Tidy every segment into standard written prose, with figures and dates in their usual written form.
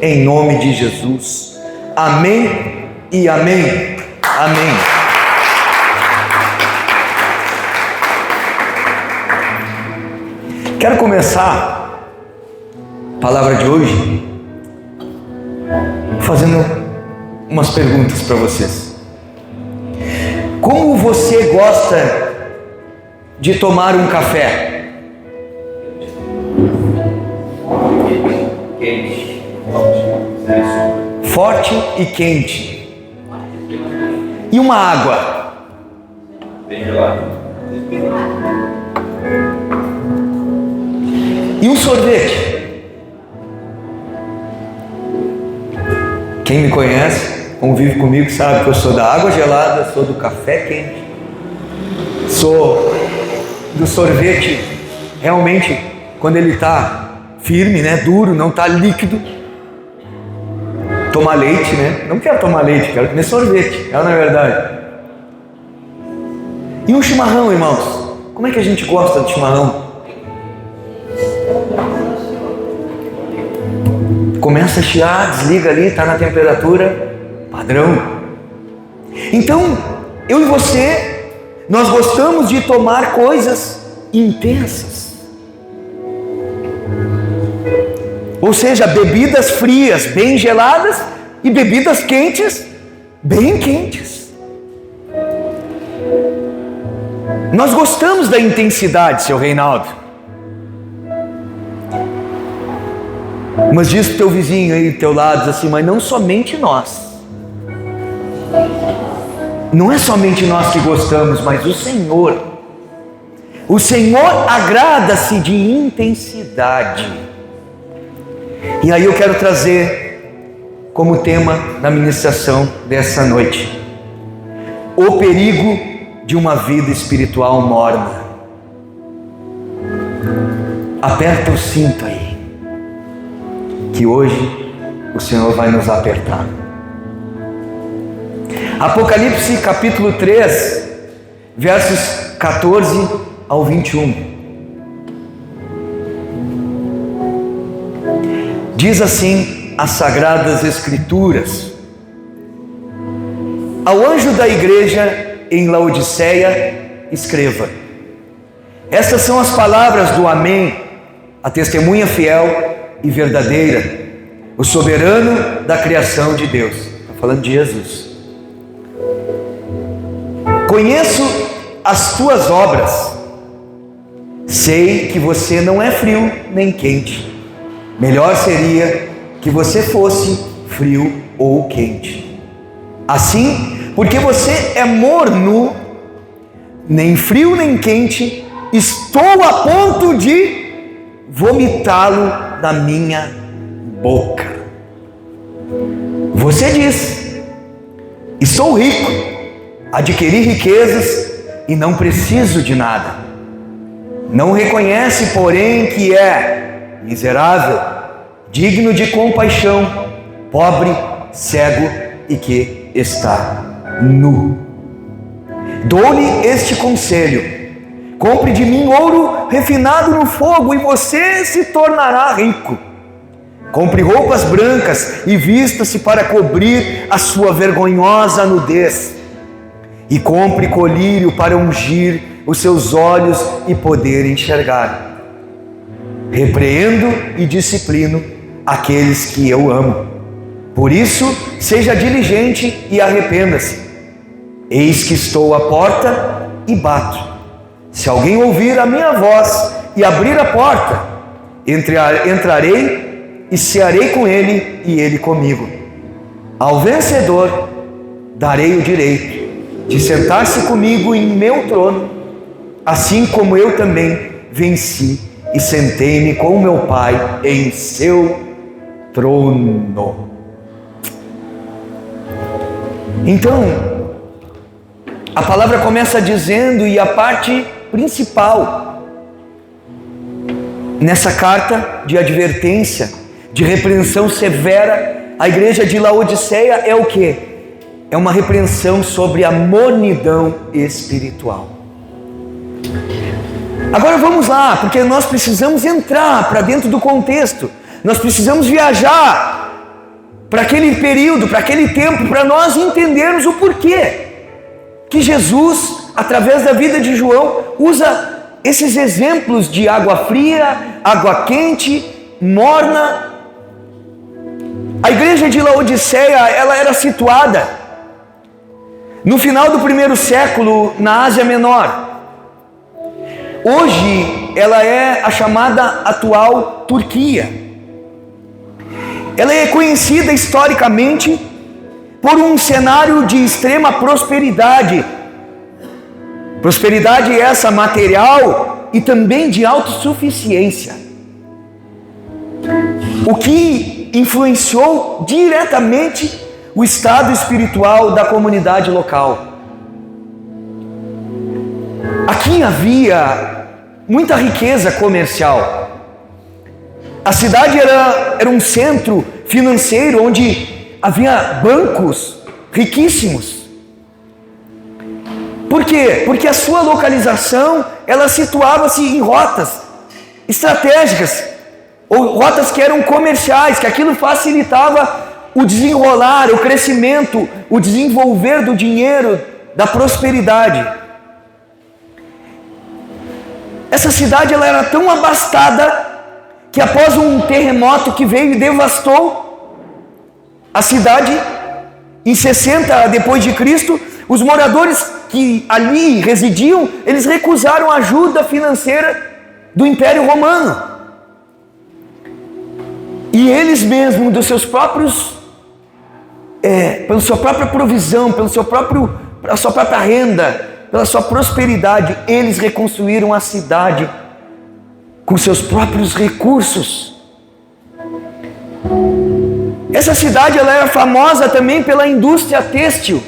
em nome de Jesus. Amém e amém. Amém. Quero começar a palavra de hoje fazendo umas perguntas para vocês. Como você gosta de tomar um café? Quente. Forte e quente. E uma água? Bem gelado. E um sorvete? Quem me conhece, convive comigo, sabe que eu sou da água gelada, sou do café quente, sou do sorvete, realmente, quando ele está firme, né, duro, não está líquido. Tomar leite, né? Não quero tomar leite, quero comer sorvete, não é verdade? E um chimarrão, irmãos? Como é que a gente gosta de chimarrão? Começa a chiar, desliga ali, está na temperatura padrão. Então, eu e você, nós gostamos de tomar coisas intensas. Ou seja, bebidas frias, bem geladas, e bebidas quentes, bem quentes. Nós gostamos da intensidade, seu Reinaldo. Mas diz pro teu vizinho aí do teu lado, diz assim, mas não somente nós. Não é somente nós que gostamos, mas o Senhor. O Senhor agrada-se de intensidade. E aí eu quero trazer como tema da ministração dessa noite o perigo de uma vida espiritual morna. Aperta o cinto aí, que hoje o Senhor vai nos apertar. Apocalipse capítulo 3, versos 14 ao 21. Diz assim as Sagradas Escrituras: ao anjo da igreja em Laodiceia, escreva: estas são as palavras do Amém, a testemunha fiel e verdadeira, o soberano da criação de Deus. Está falando de Jesus. Conheço as tuas obras, sei que você não é frio nem quente. Melhor seria que você fosse frio ou quente. Assim, porque você é morno, nem frio nem quente, estou a ponto de vomitá-lo da minha boca. Você diz: estou rico, adquiri riquezas e não preciso de nada. Não reconhece, porém, que é miserável, digno de compaixão, pobre, cego e que está nu. Dou-lhe este conselho: compre de mim ouro refinado no fogo e você se tornará rico. Compre roupas brancas e vista-se para cobrir a sua vergonhosa nudez. E compre colírio para ungir os seus olhos e poder enxergar. Repreendo e disciplino aqueles que eu amo. Por isso, seja diligente e arrependa-se. Eis que estou à porta e bato. Se alguém ouvir a minha voz e abrir a porta, entrarei e cearei com ele e ele comigo. Ao vencedor darei o direito de sentar-se comigo em meu trono, assim como eu também venci e sentei-me com meu Pai em seu trono. Então, a palavra começa dizendo, e a parte principal nessa carta de advertência, de repreensão severa à igreja de Laodiceia é o quê? É uma repreensão sobre a mornidão espiritual. Agora vamos lá, porque nós precisamos entrar para dentro do contexto. Nós precisamos viajar para aquele período, para aquele tempo, para nós entendermos o porquê que Jesus, através da vida de João, usa esses exemplos de água fria, água quente, morna. A igreja de Laodiceia, ela era situada no final do primeiro século na Ásia Menor. Hoje ela é a chamada atual Turquia. Ela é conhecida historicamente por um cenário de extrema prosperidade. Prosperidade essa material e também de autossuficiência. O que influenciou diretamente o estado espiritual da comunidade local. Aqui havia muita riqueza comercial. A cidade era um centro financeiro onde havia bancos riquíssimos. Por quê? Porque a sua localização, ela situava-se em rotas estratégicas, ou rotas que eram comerciais, que aquilo facilitava o desenrolar, o crescimento, o desenvolver do dinheiro, da prosperidade. Essa cidade ela era tão abastada que após um terremoto que veio e devastou a cidade, em 60 depois de Cristo, os moradores que ali residiam, eles recusaram a ajuda financeira do Império Romano. E eles mesmos, dos seus próprios, pela sua própria provisão, pela sua própria renda, pela sua prosperidade, eles reconstruíram a cidade com seus próprios recursos. Essa cidade ela era famosa também pela indústria têxtil.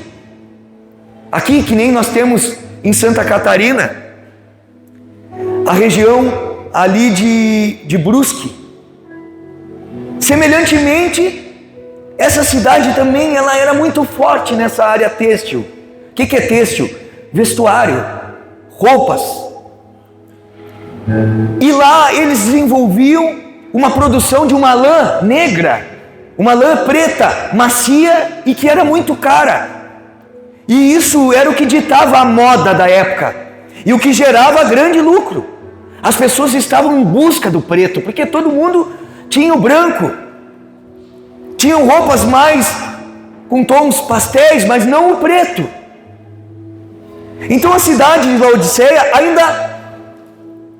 Aqui, que nem nós temos em Santa Catarina, a região ali de Brusque. Semelhantemente, essa cidade também ela era muito forte nessa área têxtil. O que é têxtil? Vestuário, roupas. E lá eles desenvolviam uma produção de uma lã negra, uma lã preta, macia e que era muito cara. E isso era o que ditava a moda da época e o que gerava grande lucro. As pessoas estavam em busca do preto, porque todo mundo tinha o branco. Tinham roupas mais com tons pastéis, mas não o preto. Então a cidade de Laodiceia ainda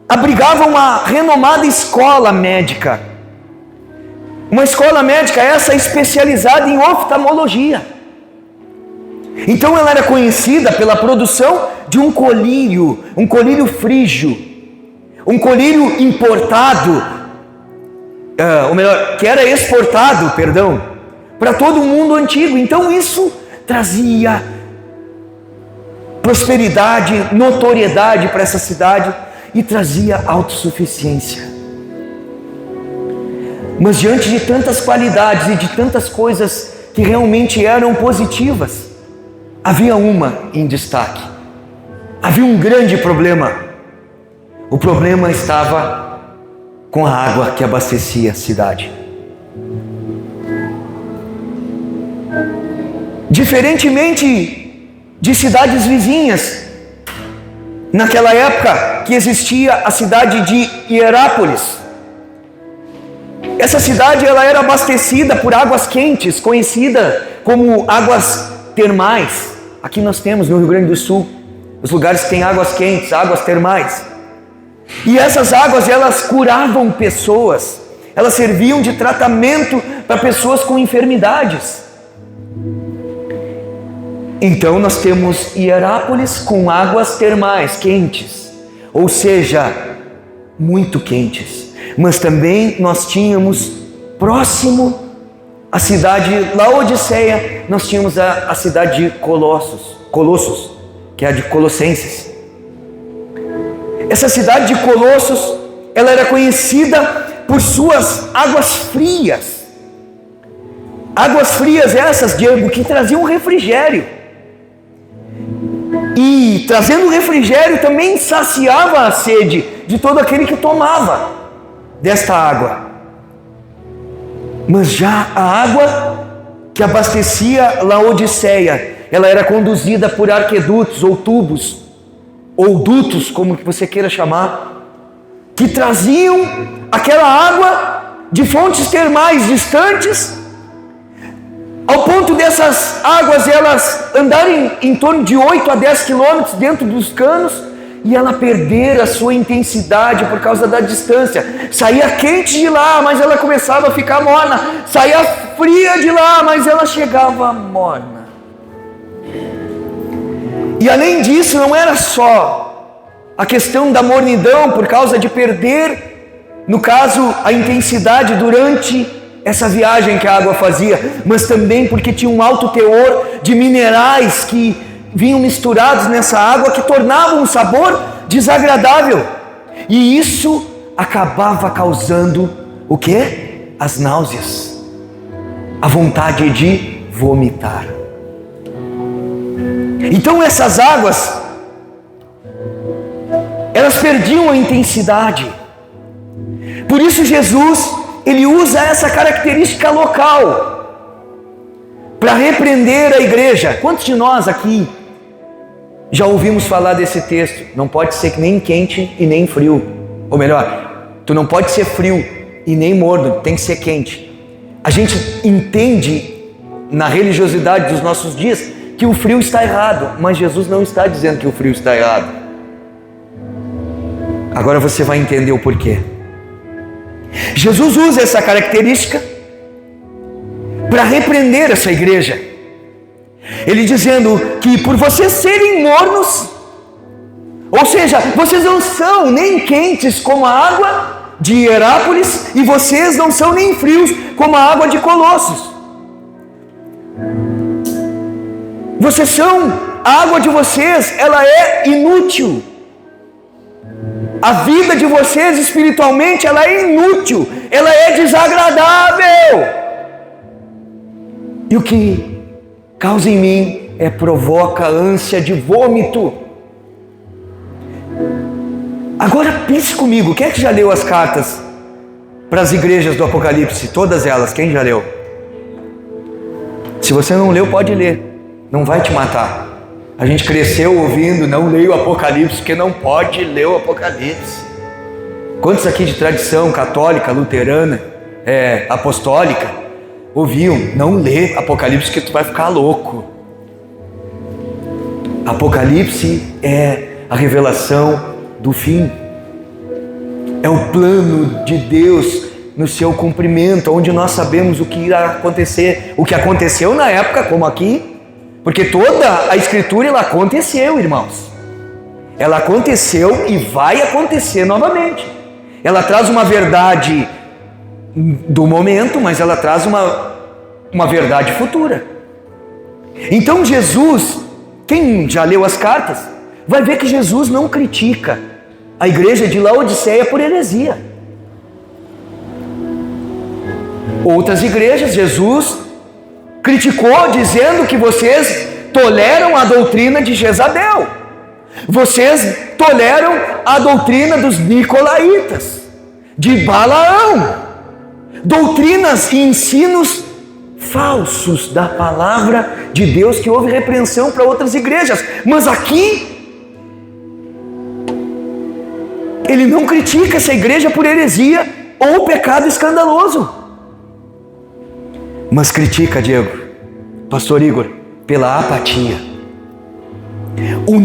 abrigava uma renomada escola médica. Uma escola médica essa especializada em oftalmologia. Então ela era conhecida pela produção de um colírio frígio, um colírio importado, ou melhor, que era exportado, para todo o mundo antigo. Então isso trazia prosperidade, notoriedade para essa cidade e trazia autossuficiência. Mas diante de tantas qualidades e de tantas coisas que realmente eram positivas, havia uma em destaque. Havia um grande problema. O problema estava com a água que abastecia a cidade. Diferentemente de cidades vizinhas, naquela época que existia a cidade de Hierápolis. Essa cidade ela era abastecida por águas quentes, conhecida como águas termais. Aqui nós temos no Rio Grande do Sul os lugares que têm águas quentes, águas termais. E essas águas elas curavam pessoas, elas serviam de tratamento para pessoas com enfermidades. Então nós temos Hierápolis com águas termais quentes, ou seja, muito quentes. Mas também nós tínhamos próximo à cidade Laodiceia, nós tínhamos a cidade de Colossos, que é a de Colossenses. Essa cidade de Colossos, ela era conhecida por suas águas frias. Águas frias essas, Diego, que traziam refrigério. E trazendo refrigério também saciava a sede de todo aquele que tomava desta água. Mas já a água que abastecia Laodiceia, ela era conduzida por arquedutos ou tubos, ou dutos, como você queira chamar, que traziam aquela água de fontes termais distantes, ao ponto dessas águas elas andarem em torno de 8 a 10 quilômetros dentro dos canos, e ela perder a sua intensidade por causa da distância. Saía quente de lá, mas ela começava a ficar morna. Saía fria de lá, mas ela chegava morna. E além disso, não era só a questão da mornidão por causa de perder, no caso, a intensidade durante essa viagem que a água fazia, mas também porque tinha um alto teor de minerais que vinham misturados nessa água, que tornavam um sabor desagradável. E isso acabava causando o quê? As náuseas, a vontade de vomitar. Então essas águas, elas perdiam a intensidade. Por isso Jesus, ele usa essa característica local para repreender a igreja. Quantos de nós aqui já ouvimos falar desse texto? Não pode ser nem quente e nem frio. Ou melhor, tu não pode ser frio e nem morno, tem que ser quente. A gente entende na religiosidade dos nossos dias que o frio está errado, mas Jesus não está dizendo que o frio está errado. Agora você vai entender o porquê. Jesus usa essa característica para repreender essa igreja. Ele dizendo que por vocês serem mornos, ou seja, vocês não são nem quentes como a água de Hierápolis, e vocês não são nem frios como a água de Colossos. Vocês são, a água de vocês, ela é inútil. A vida de vocês espiritualmente, ela é inútil, ela é desagradável. E o que causa em mim provoca ânsia de vômito. Agora pense comigo, quem é que já leu as cartas para as igrejas do Apocalipse? Todas elas, quem já leu? Se você não leu, pode ler, não vai te matar. A gente cresceu ouvindo, não leia o Apocalipse, porque não pode ler o Apocalipse. Quantos aqui de tradição católica, luterana, apostólica, ouviam, não lê Apocalipse que tu vai ficar louco. Apocalipse é a revelação do fim. É o plano de Deus no seu cumprimento, onde nós sabemos o que irá acontecer, o que aconteceu na época, como aqui, porque toda a Escritura, ela aconteceu, irmãos. Ela aconteceu e vai acontecer novamente. Ela traz uma verdade do momento, mas ela traz uma verdade futura. Então Jesus, quem já leu as cartas, vai ver que Jesus não critica a igreja de Laodiceia por heresia. Outras igrejas, Jesus criticou dizendo que vocês toleram a doutrina de Jezabel, vocês toleram a doutrina dos nicolaítas, de Balaão, doutrinas e ensinos falsos da palavra de Deus, que houve repreensão para outras igrejas. Mas aqui ele não critica essa igreja por heresia ou pecado escandaloso, mas critica, Diego, pastor Igor, pela apatia. O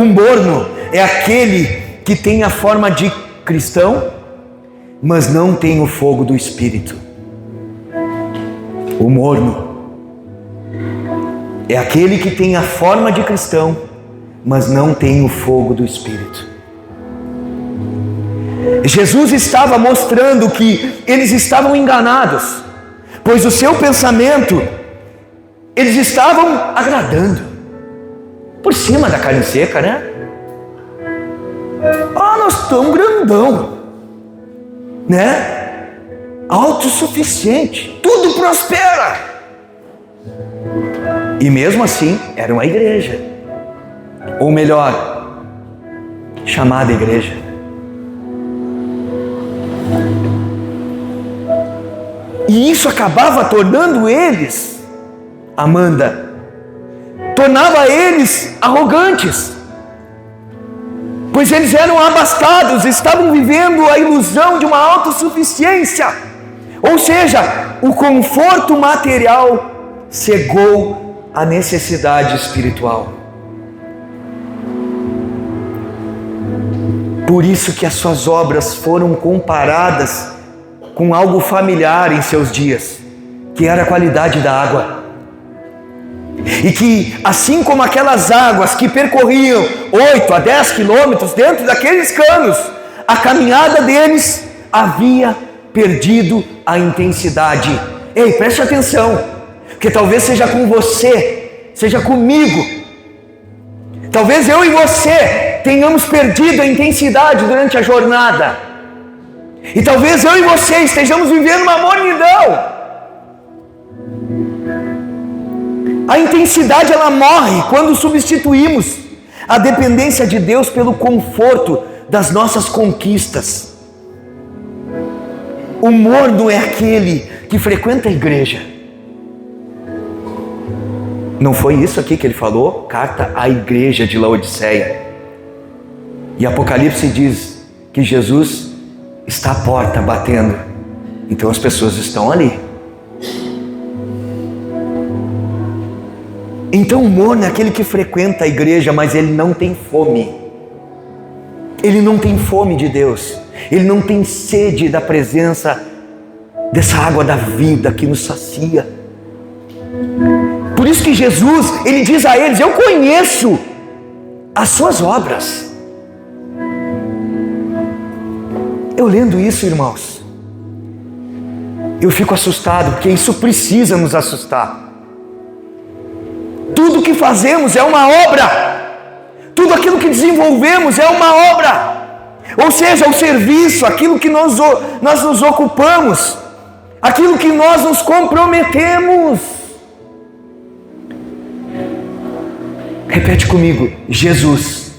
morno é aquele que tem a forma de cristão, mas não tem o fogo do Espírito. O morno é aquele que tem a forma de cristão, mas não tem o fogo do Espírito. Jesus estava mostrando que eles estavam enganados, pois o seu pensamento, eles estavam agradando por cima da carne seca, né? Nós estamos grandão, né? Autossuficiente, tudo prospera. E mesmo assim, era uma igreja, ou melhor, chamada igreja. E isso acabava tornando eles, Amanda, tornava eles arrogantes, pois eles eram abastados, estavam vivendo a ilusão de uma autossuficiência, ou seja, o conforto material cegou a necessidade espiritual. Por isso que as suas obras foram comparadas com algo familiar em seus dias, que era a qualidade da água. E que, assim como aquelas águas que percorriam 8 a 10 quilômetros dentro daqueles canos, a caminhada deles havia perdido a intensidade. Ei, preste atenção, porque talvez seja com você, seja comigo. Talvez eu e você tenhamos perdido a intensidade durante a jornada. E talvez eu e você estejamos vivendo uma mornidão. A intensidade ela morre quando substituímos a dependência de Deus pelo conforto das nossas conquistas. O morno é aquele que frequenta a igreja. Não foi isso aqui que ele falou? Carta à igreja de Laodiceia. E Apocalipse diz que Jesus está à porta batendo. Então as pessoas estão ali. Então o morno é aquele que frequenta a igreja, mas ele não tem fome. Ele não tem fome de Deus. Ele não tem sede da presença dessa água da vida que nos sacia. Por isso que Jesus, ele diz a eles: eu conheço as suas obras. Eu lendo isso, irmãos, eu fico assustado, porque isso precisa nos assustar. Tudo que fazemos é uma obra. Tudo aquilo que desenvolvemos é uma obra. Ou seja, o serviço, aquilo que nós nos ocupamos, aquilo que nós nos comprometemos. Repete comigo: Jesus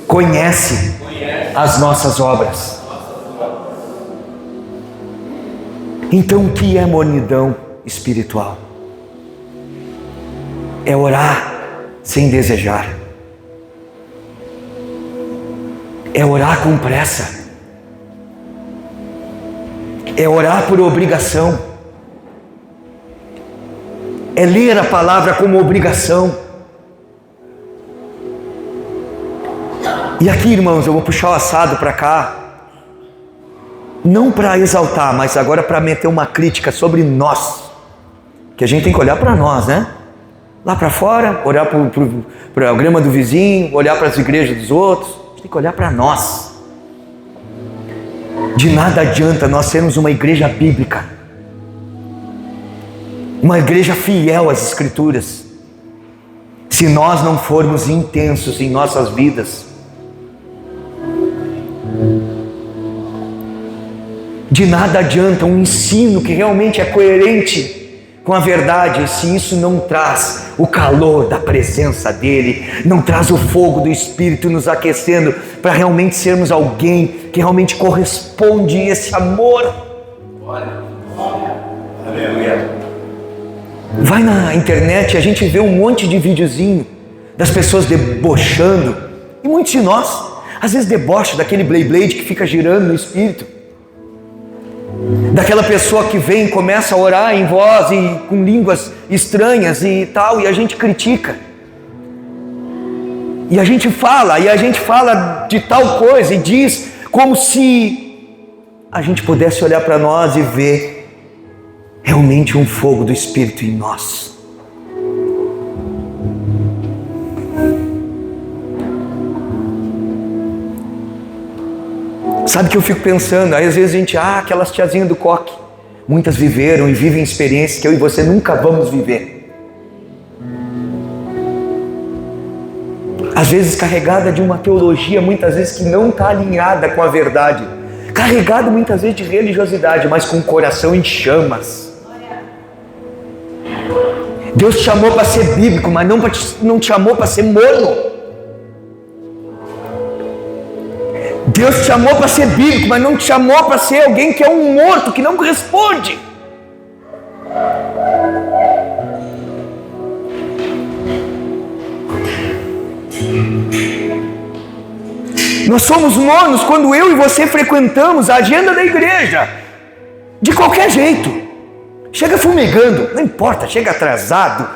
conhece as nossas obras. Então o que é mornidão espiritual? É orar sem desejar. É orar com pressa. É orar por obrigação. É ler a palavra como obrigação. E aqui, irmãos, eu vou puxar o assado para cá, não para exaltar, mas agora para meter uma crítica sobre nós, que a gente tem que olhar para nós, né? Lá para fora, olhar para o programa do vizinho, olhar para as igrejas dos outros, a gente tem que olhar para nós. De nada adianta nós sermos uma igreja bíblica, uma igreja fiel às Escrituras, se nós não formos intensos em nossas vidas. De nada adianta um ensino que realmente é coerente com a verdade, se isso não traz o calor da presença dele, não traz o fogo do Espírito nos aquecendo para realmente sermos alguém que realmente corresponde a esse amor. Aleluia. Vai na internet e a gente vê um monte de videozinho das pessoas debochando, e muitos de nós às vezes debocham daquele Beyblade que fica girando no Espírito, daquela pessoa que vem e começa a orar em voz e com línguas estranhas e tal, e a gente critica, e a gente fala de tal coisa e diz como se a gente pudesse olhar para nós e ver realmente um fogo do Espírito em nós. Sabe o que eu fico pensando? Aí às vezes a gente, aquelas tiazinhas do coque, muitas viveram e vivem experiências que eu e você nunca vamos viver. Às vezes carregada de uma teologia, muitas vezes que não está alinhada com a verdade, carregada muitas vezes de religiosidade, mas com o coração em chamas. Deus te chamou para ser bíblico, mas não te chamou para ser morno. Deus te chamou para ser bíblico, mas não te chamou para ser alguém que é um morto, que não corresponde. Nós somos mornos quando eu e você frequentamos a agenda da igreja, de qualquer jeito. Chega fumegando, não importa, chega atrasado,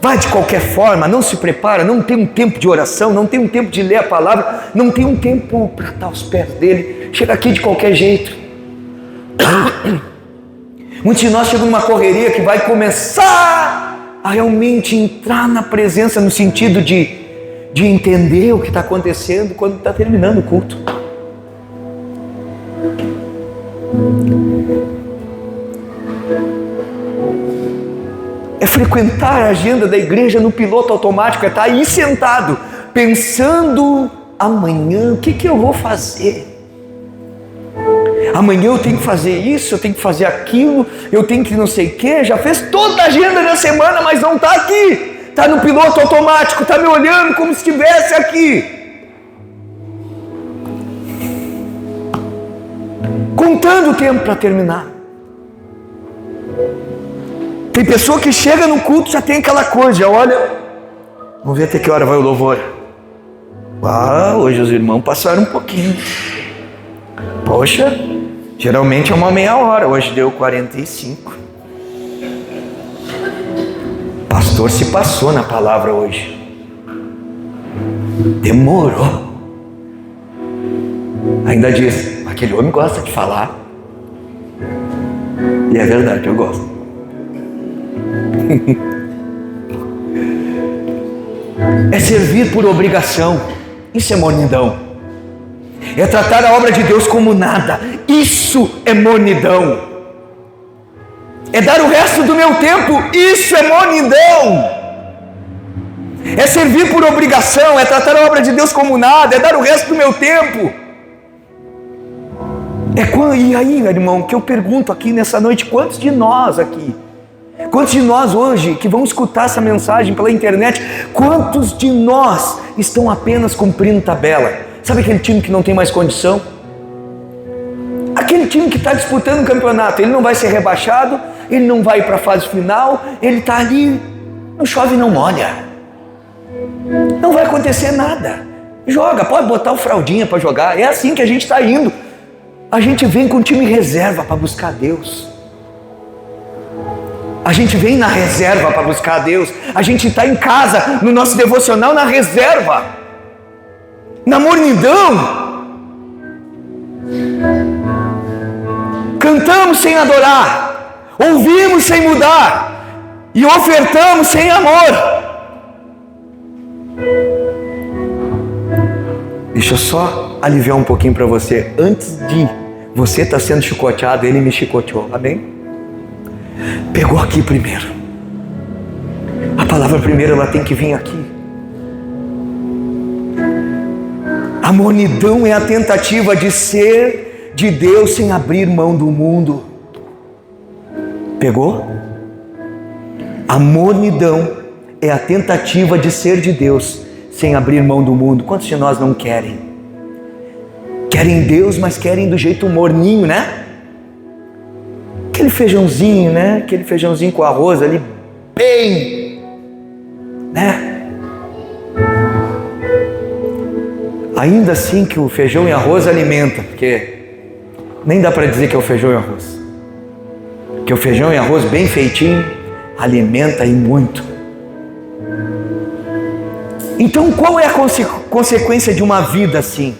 vai de qualquer forma, não se prepara, não tem um tempo de oração, não tem um tempo de ler a palavra, não tem um tempo para estar aos pés dele, chega aqui de qualquer jeito. Muitos de nós chegam numa correria que vai começar a realmente entrar na presença no sentido de entender o que está acontecendo quando está terminando o culto. É frequentar a agenda da igreja no piloto automático, é estar aí sentado, pensando amanhã, o que eu vou fazer? Amanhã eu tenho que fazer isso, eu tenho que fazer aquilo, eu tenho que não sei o que, já fez toda a agenda da semana, mas não está aqui. Está no piloto automático, está me olhando como se estivesse aqui. Contando o tempo para terminar. Tem pessoa que chega no culto, já tem aquela coisa, já olha, vamos ver até que hora vai o louvor. Hoje os irmãos passaram um pouquinho. Poxa, geralmente é uma meia hora, hoje deu 45. O pastor se passou na palavra hoje. Demorou. Ainda diz, aquele homem gosta de falar. E é verdade, eu gosto. É servir por obrigação. Isso é mornidão. É tratar a obra de Deus como nada. Isso é mornidão. É dar o resto do meu tempo. Isso é mornidão. É servir por obrigação. É tratar a obra de Deus como nada. É dar o resto do meu tempo. E aí, irmão, que eu pergunto aqui nessa noite, quantos de nós aqui, quantos de nós hoje que vão escutar essa mensagem pela internet, quantos de nós estão apenas cumprindo tabela? Sabe aquele time que não tem mais condição? Aquele time que está disputando o campeonato, ele não vai ser rebaixado, ele não vai para a fase final, ele está ali, não chove não molha, não vai acontecer nada, joga, pode botar o fraldinha para jogar, é assim que a gente está indo. A gente vem com time reserva para buscar Deus. A gente vem na reserva para buscar Deus. A gente está em casa, no nosso devocional, na reserva. Na mornidão. Cantamos sem adorar. Ouvimos sem mudar. E ofertamos sem amor. Deixa eu só aliviar um pouquinho para você. Antes de você estar sendo chicoteado, ele me chicoteou. Amém? Pegou aqui primeiro. A palavra primeiro, ela tem que vir aqui. A mornidão é a tentativa de ser de Deus sem abrir mão do mundo. Pegou? A mornidão é a tentativa de ser de Deus sem abrir mão do mundo. Quantos de nós não querem? Querem Deus, mas querem do jeito morninho, né? Aquele feijãozinho, né? Aquele feijãozinho com arroz ali, bem, né? Ainda assim que o feijão e arroz alimenta, porque nem dá para dizer que é o feijão e arroz. Porque o feijão e arroz bem feitinho alimenta e muito. Então, qual é a consequência de uma vida assim?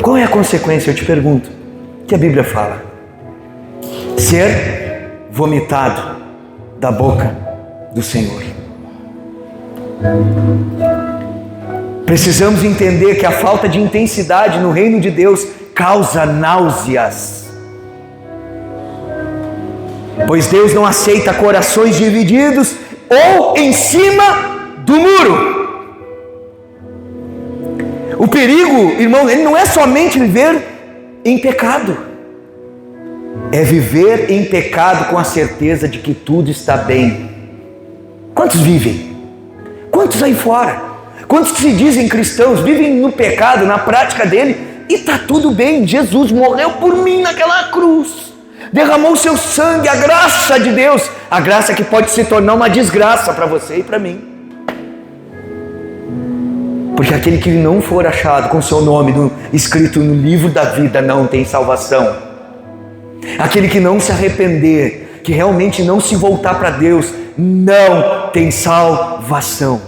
Qual é a consequência, eu te pergunto, que a Bíblia fala? Ser vomitado da boca do Senhor. Precisamos entender que a falta de intensidade no reino de Deus causa náuseas. Pois Deus não aceita corações divididos ou em cima do muro. O perigo, irmão, ele não é somente viver em pecado. É viver em pecado com a certeza de que tudo está bem. Quantos vivem? Quantos aí fora? Quantos que se dizem cristãos vivem no pecado, na prática dele, e está tudo bem? Jesus morreu por mim naquela cruz. derramou o seu sangue, a graça de Deus, a graça que pode se tornar uma desgraça para você e para mim. Porque aquele que não for achado com seu nome escrito no livro da vida não tem salvação. Aquele que não se arrepender, que realmente não se voltar para Deus, não tem salvação.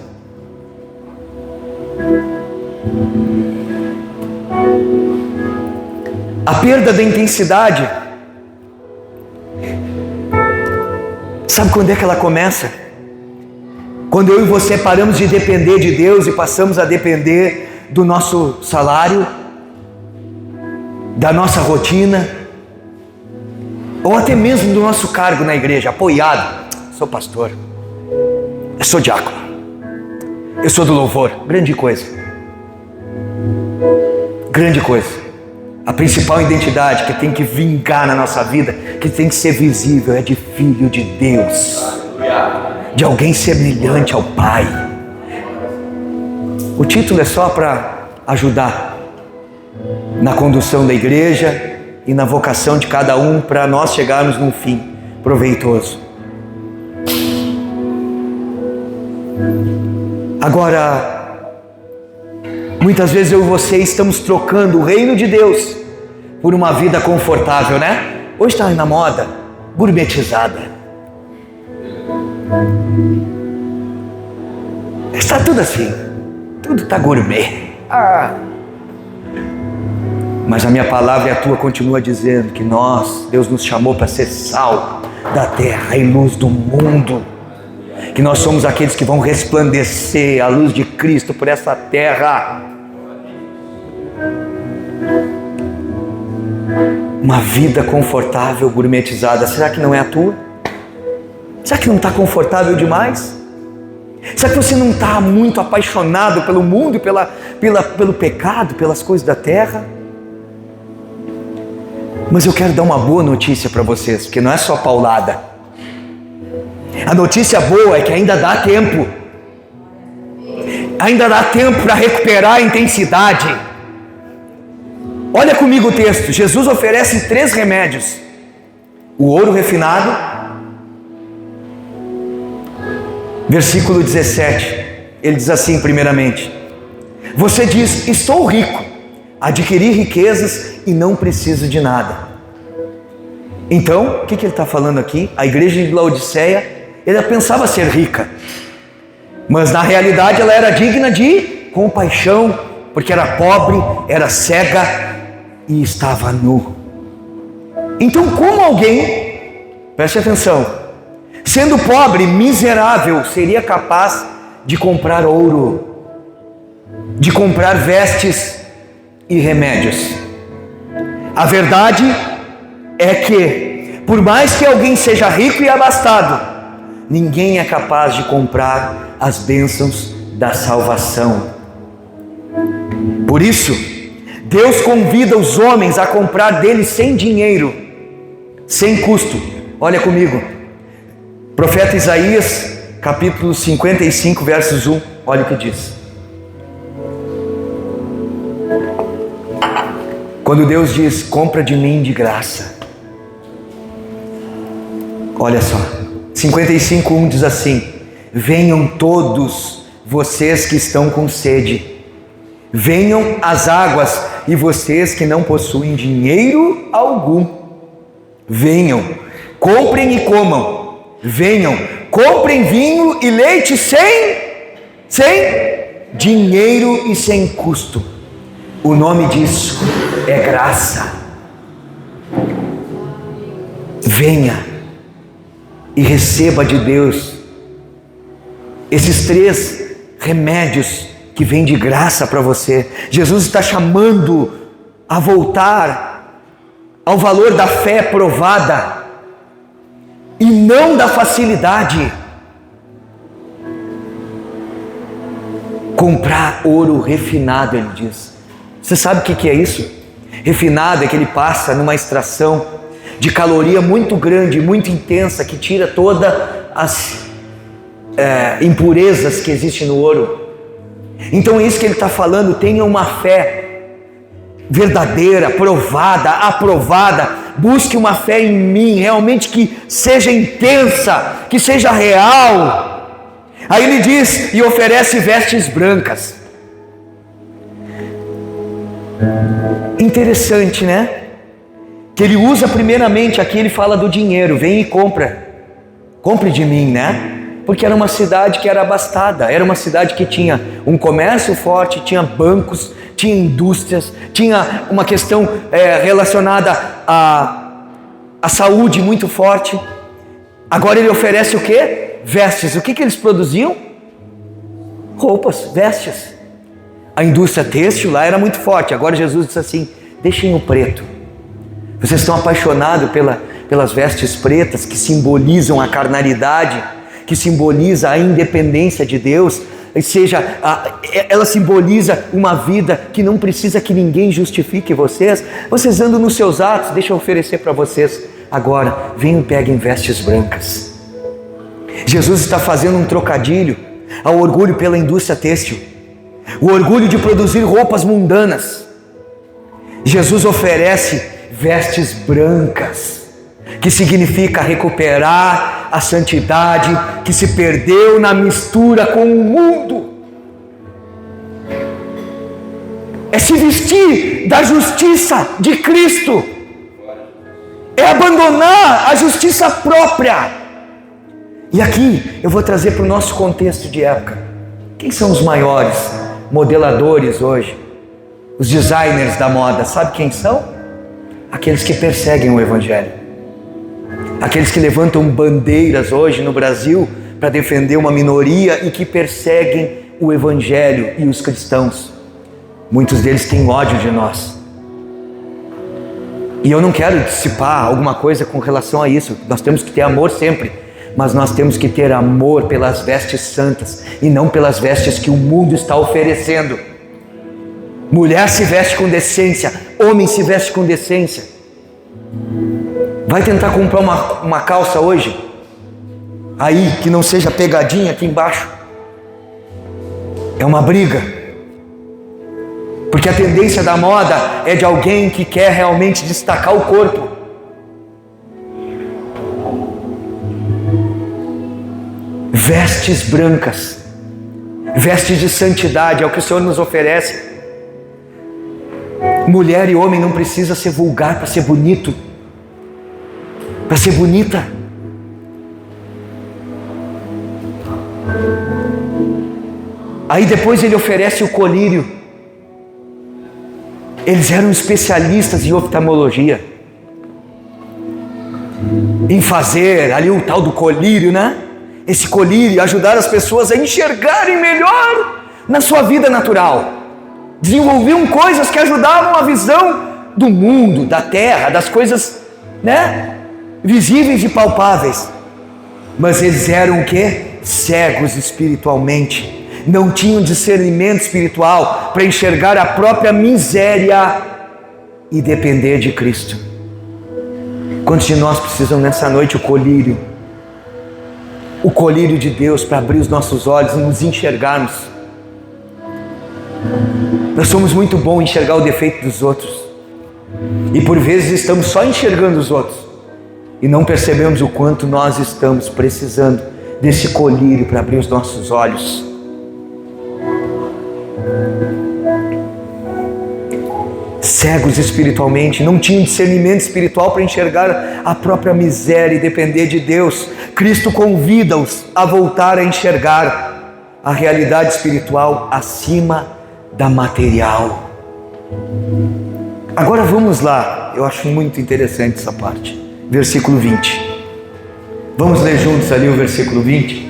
A perda da intensidade, sabe quando é que ela começa? Quando eu e você paramos de depender de Deus e passamos a depender do nosso salário, da nossa rotina, ou até mesmo do nosso cargo na igreja, apoiado. Sou pastor, eu sou diácono, eu sou do louvor. Grande coisa, grande coisa. A principal identidade que tem que vingar na nossa vida, que tem que ser visível, é de filho de Deus, de alguém semelhante ao Pai. O título é só para ajudar na condução da igreja e na vocação de cada um, para nós chegarmos num fim proveitoso. Agora, muitas vezes eu e você estamos trocando o reino de Deus por uma vida confortável, né? Hoje está na moda, gourmetizada. Está tudo assim, tudo está gourmet. Mas a minha palavra e a tua continua dizendo que Deus nos chamou para ser sal da terra e luz do mundo. Que nós somos aqueles que vão resplandecer a luz de Cristo por essa terra. Uma vida confortável, gourmetizada, será que não é a tua? Será que não está confortável demais? Será que você não está muito apaixonado pelo mundo, pelo pecado, pelas coisas da terra? Mas eu quero dar uma boa notícia para vocês, porque não é só paulada. A notícia boa é que ainda dá tempo. Ainda dá tempo para recuperar a intensidade. Olha comigo o texto. Jesus oferece 3 remédios: o ouro refinado, versículo 17, ele diz assim, primeiramente: você diz, estou rico, adquiri riquezas e não preciso de nada. Então, o que ele está falando aqui? A igreja de Laodiceia, ela pensava ser rica, mas na realidade ela era digna de compaixão, porque era pobre, era cega e estava nu. Então, como alguém, preste atenção, sendo pobre, miserável, seria capaz de comprar ouro, de comprar vestes e remédios? A verdade é que, por mais que alguém seja rico e abastado, ninguém é capaz de comprar as bênçãos da salvação. Por isso, Deus convida os homens a comprar dele sem dinheiro, sem custo. Olha comigo, profeta Isaías, capítulo 55, versos 1, olha o que diz. Quando Deus diz, compra de mim de graça. Olha só, 55:1 diz assim: venham todos vocês que estão com sede, venham às águas, e vocês que não possuem dinheiro algum, venham, comprem e comam, venham, comprem vinho e leite sem dinheiro e sem custo. O nome disso é graça. Venha e receba de Deus esses 3 remédios que vêm de graça para você. Jesus está chamando a voltar ao valor da fé provada e não da facilidade. Comprar ouro refinado, ele diz. Você sabe o que é isso? Refinado é que ele passa numa extração de caloria muito grande, muito intensa, que tira todas as impurezas que existem no ouro. Então é isso que ele está falando. Tenha uma fé verdadeira, provada, aprovada, busque uma fé em mim, realmente que seja intensa, que seja real. Aí ele diz, e oferece vestes brancas. Interessante, né? Que ele usa primeiramente, aqui ele fala do dinheiro, vem e compre de mim, né? Porque era uma cidade que era abastada, era uma cidade que tinha um comércio forte, tinha bancos, tinha indústrias, tinha uma questão relacionada à saúde muito forte. Agora ele oferece o quê? Vestes. O que eles produziam? Roupas, vestes. A indústria têxtil lá era muito forte. Agora Jesus disse assim, deixem o preto. Vocês estão apaixonados pelas vestes pretas que simbolizam a carnalidade, que simboliza a independência de Deus, ou seja, ela simboliza uma vida que não precisa que ninguém justifique vocês. Vocês andam nos seus atos, deixa eu oferecer para vocês. Agora, venham e peguem vestes brancas. Jesus está fazendo um trocadilho ao orgulho pela indústria têxtil, o orgulho de produzir roupas mundanas. Jesus oferece vestes brancas, que significa recuperar a santidade que se perdeu na mistura com o mundo. É se vestir da justiça de Cristo, é abandonar a justiça própria. E aqui eu vou trazer para o nosso contexto de época. Quem são os maiores modeladores hoje? Os designers da moda, sabe quem são? Aqueles que perseguem o Evangelho. Aqueles que levantam bandeiras hoje no Brasil para defender uma minoria e que perseguem o Evangelho e os cristãos. Muitos deles têm ódio de nós. E eu não quero dissipar alguma coisa com relação a isso. Nós temos que ter amor sempre. Mas nós temos que ter amor pelas vestes santas e não pelas vestes que o mundo está oferecendo. Mulher se veste com decência, homem se veste com decência. Vai tentar comprar uma calça hoje, aí que não seja pegadinha aqui embaixo. É uma briga. Porque a tendência da moda é de alguém que quer realmente destacar o corpo. Vestes brancas, vestes de santidade, é o que o Senhor nos oferece. Mulher e homem não precisa ser vulgar para ser bonito, para ser bonita. Aí depois ele oferece o colírio. Eles eram especialistas em oftalmologia, em fazer ali o tal do colírio, né? Esse colírio ajudar as pessoas a enxergarem melhor na sua vida natural. Desenvolviam coisas que ajudavam a visão do mundo, da terra, das coisas, né, visíveis e palpáveis. Mas eles eram o quê? Cegos espiritualmente. Não tinham discernimento espiritual para enxergar a própria miséria e depender de Cristo. Quantos de nós precisam nessa noite o colírio de Deus para abrir os nossos olhos e nos enxergarmos? Nós somos muito bons em enxergar o defeito dos outros e por vezes estamos só enxergando os outros e não percebemos o quanto nós estamos precisando desse colírio para abrir os nossos olhos. Cegos espiritualmente, não tinham discernimento espiritual para enxergar a própria miséria e depender de Deus. Cristo convida-os a voltar a enxergar a realidade espiritual acima da material. Agora vamos lá, eu acho muito interessante essa parte, versículo 20. Vamos ler juntos ali o versículo 20?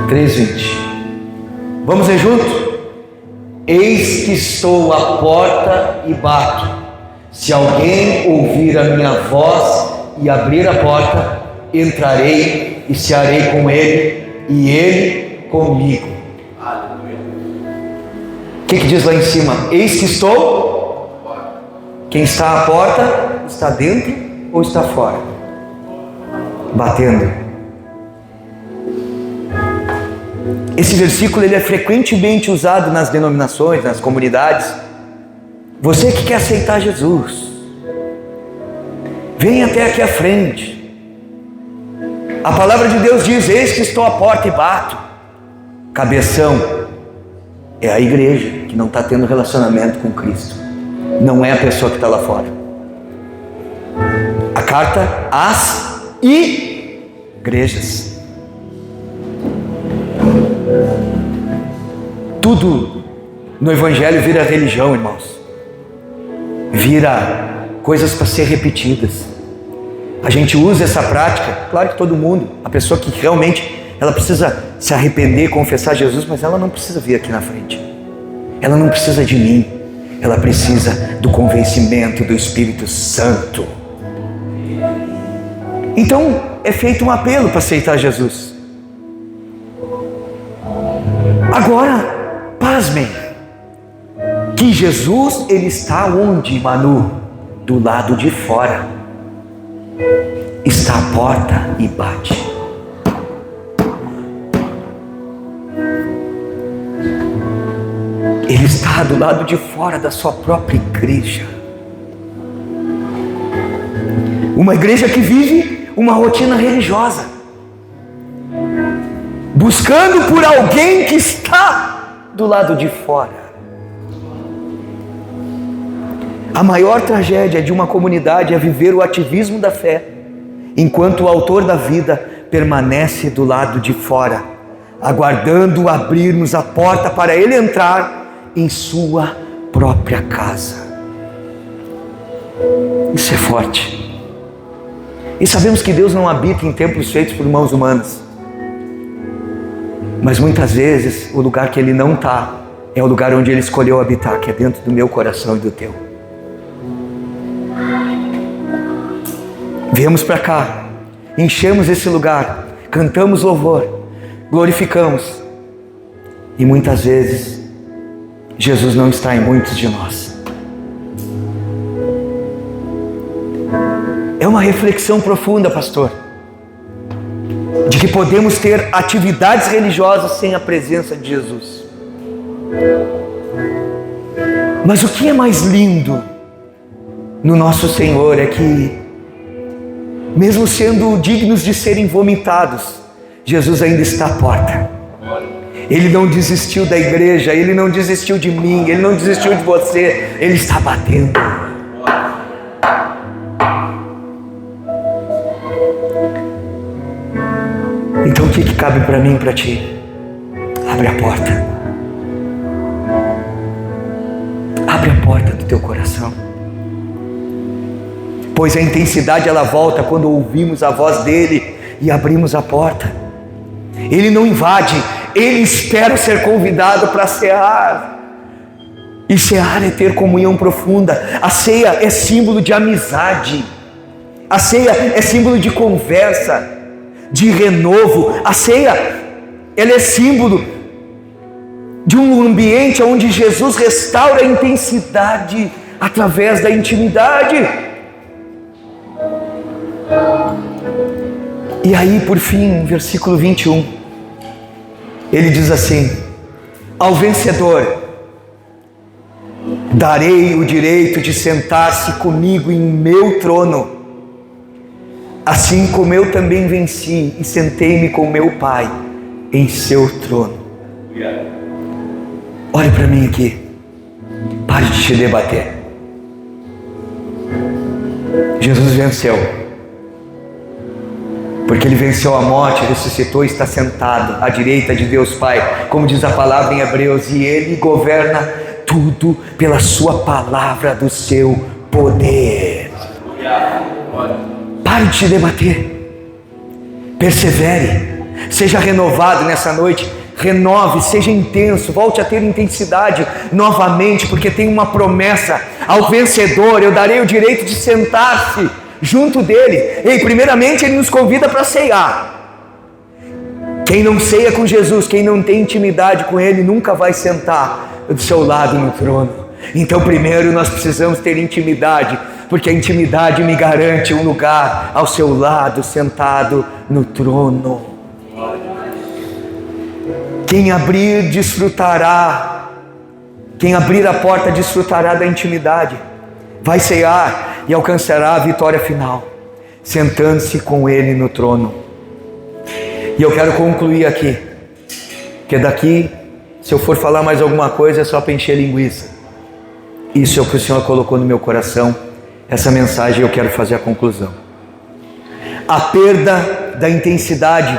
3:20. Vamos ler juntos? Eis que estou à porta e bato. Se alguém ouvir a minha voz e abrir a porta, entrarei e cearei com ele e ele comigo. O que diz lá em cima? Eis que estou. Quem está à porta está dentro ou está fora? Batendo. Esse versículo ele é frequentemente usado nas denominações, nas comunidades. Você que quer aceitar Jesus, Vem até aqui à frente. A palavra de Deus diz: eis que estou à porta e bato. Cabeção é a igreja que não está tendo relacionamento com Cristo, não é a pessoa que está lá fora. A carta às igrejas. Tudo no evangelho vira religião, irmãos. Vira coisas para ser repetidas. A gente usa essa prática, claro que todo mundo, a pessoa que realmente ela precisa se arrepender, confessar Jesus, mas ela não precisa vir aqui na frente. Ela não precisa de mim. Ela precisa do convencimento do Espírito Santo. Então é feito um apelo para aceitar Jesus. Agora, pasmem, que Jesus, ele está onde, Manu? Do lado de fora. Está à porta e bate. Ele está do lado de fora da sua própria igreja. Uma igreja que vive uma rotina religiosa, buscando por alguém que está do lado de fora. A maior tragédia de uma comunidade é viver o ativismo da fé, enquanto o autor da vida permanece do lado de fora, aguardando abrirmos a porta para ele entrar em sua própria casa. Isso é forte. E sabemos que Deus não habita em templos feitos por mãos humanas. Mas muitas vezes o lugar que Ele não está é o lugar onde Ele escolheu habitar, que é dentro do meu coração e do teu. Viemos para cá, enchemos esse lugar, cantamos louvor, glorificamos. E muitas vezes Jesus não está em muitos de nós. É uma reflexão profunda, pastor, de que podemos ter atividades religiosas sem a presença de Jesus. Mas o que é mais lindo no nosso Senhor é que, mesmo sendo dignos de serem vomitados, Jesus ainda está à porta. Ele não desistiu da igreja, Ele não desistiu de mim, Ele não desistiu de você, Ele está batendo. Então o que cabe para mim e para ti? Abre a porta. Abre a porta do teu coração. Pois a intensidade ela volta quando ouvimos a voz dele e abrimos a porta. Ele não invade, ele espera ser convidado para cear. E cear é ter comunhão profunda. A ceia é símbolo de amizade. A ceia é símbolo de conversa, de renovo. A ceia, ela é símbolo de um ambiente onde Jesus restaura a intensidade através da intimidade. E aí, por fim, versículo 21, ele diz assim: ao vencedor darei o direito de sentar-se comigo em meu trono, assim como eu também venci e sentei-me com meu Pai em seu trono. Olhe para mim aqui, pare de te debater. Jesus venceu, porque Ele venceu a morte, ressuscitou e está sentado à direita de Deus Pai, como diz a palavra em Hebreus, e Ele governa tudo pela sua palavra do seu poder. Pare de te debater, persevere, seja renovado nessa noite, renove, seja intenso, volte a ter intensidade novamente, porque tem uma promessa: ao vencedor eu darei o direito de sentar-se junto dele. E primeiramente ele nos convida para ceiar. Quem não ceia com Jesus, quem não tem intimidade com ele, nunca vai sentar do seu lado no trono. Então primeiro nós precisamos ter intimidade, porque a intimidade me garante um lugar ao seu lado, sentado no trono. Quem abrir desfrutará, quem abrir a porta desfrutará da intimidade, vai cear, e alcançará a vitória final, sentando-se com Ele no trono. E eu quero concluir aqui, que daqui, se eu for falar mais alguma coisa, é só para encher linguiça. Isso é o que o Senhor colocou no meu coração, essa mensagem eu quero fazer a conclusão. A perda da intensidade,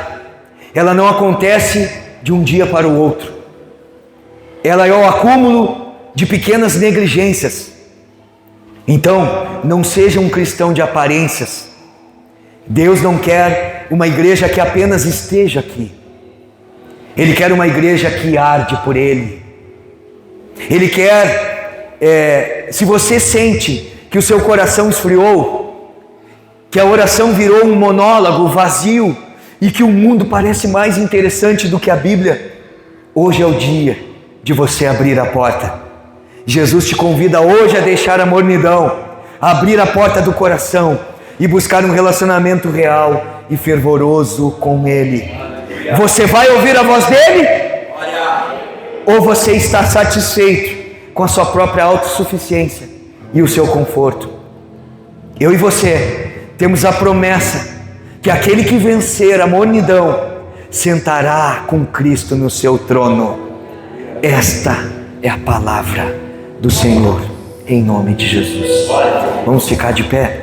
ela não acontece de um dia para o outro. Ela é o acúmulo de pequenas negligências. Então, não seja um cristão de aparências. Deus não quer uma igreja que apenas esteja aqui. Ele quer uma igreja que arde por Ele. Ele quer, se você sente que o seu coração esfriou, que a oração virou um monólogo vazio e que o mundo parece mais interessante do que a Bíblia, hoje é o dia de você abrir a porta. Jesus te convida hoje a deixar a mornidão, a abrir a porta do coração e buscar um relacionamento real e fervoroso com Ele. Você vai ouvir a voz dele? Ou você está satisfeito com a sua própria autossuficiência e o seu conforto? Eu e você temos a promessa que aquele que vencer a mornidão sentará com Cristo no seu trono. Esta é a palavra do Senhor, em nome de Jesus. Vamos ficar de pé?